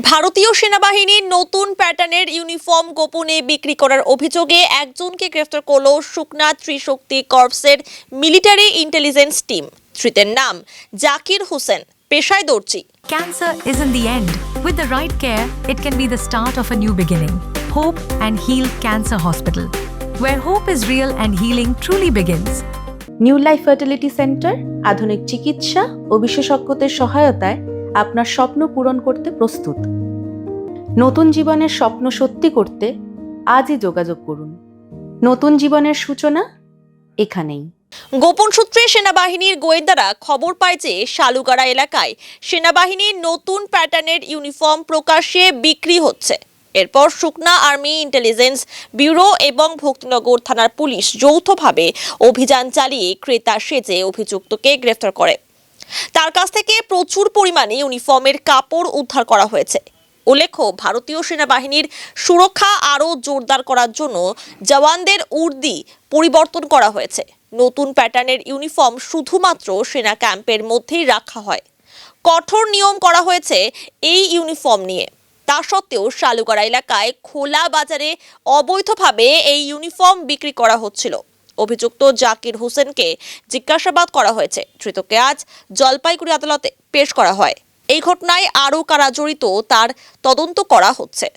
ভারতীয় সেনাবাহিনীর নতুন প্যাটার্নের ইউনিফর্ম গোপনে বিক্রি করার অভিযোগে একজনকে গ্রেফতার করল সুকনা ত্রিশক্তি কর্পসের মিলিটারি ইন্টেলিজেন্স টিম। ধৃতের নাম জাকির হোসেন, পেশায় দর্জি। Cancer isn't the end. With the right care, it can be the start of a new beginning. Hope and Heal Cancer Hospital, where hope is real and healing truly begins. New life fertility centre আধুনিক চিকিৎসা ও বিশেষজ্ঞদের সহায়তায় আপনার স্বপ্ন পূরণ করতে প্রস্তুত। নতুন জীবনের স্বপ্ন সত্যি করতে আজই যোগাযোগ করুন। নতুন জীবনের সূচনা এখানেই। গোপন সূত্রে সেনাবাহিনীর গোয়েন্দারা খবর পায় যে শালুগাড়া এলাকায় সেনাবাহিনীর নতুন প্যাটার্নের ইউনিফর্ম প্রকাশ্যে বিক্রি হচ্ছে। এরপর সুকনা আর্মি ইন্টেলিজেন্স ব্যুরো এবং ভক্তিনগর থানার পুলিশ যৌথভাবে অভিযান চালিয়ে ক্রেতা সেজে অভিযুক্তকে গ্রেফতার করে। তার কাছ থেকে প্রচুর পরিমাণে ইউনিফর্মের কাপড় উদ্ধার করা হয়েছে। উল্লেখ্য, ভারতীয় সেনাবাহিনীর সুরক্ষা আরও জোরদার করার জন্য জওয়ানদের উর্দি পরিবর্তন করা হয়েছে। নতুন প্যাটার্নের ইউনিফর্ম শুধুমাত্র সেনা ক্যাম্পের মধ্যেই রাখা হয়। কঠোর নিয়ম করা হয়েছে এই ইউনিফর্ম নিয়ে। তা সত্ত্বেও শালুগাড়া এলাকায় খোলা বাজারে অবৈধভাবে এই ইউনিফর্ম বিক্রি করা হচ্ছিল। অভিযুক্ত জাকির হোসেনকে জিজ্ঞাসাবাদ করা হয়েছে। ধৃতকে আজ জলপাইগুড়ি আদালতে পেশ করা হয়। এই ঘটনায় আরও কারা জড়িত তার তদন্ত করা হচ্ছে।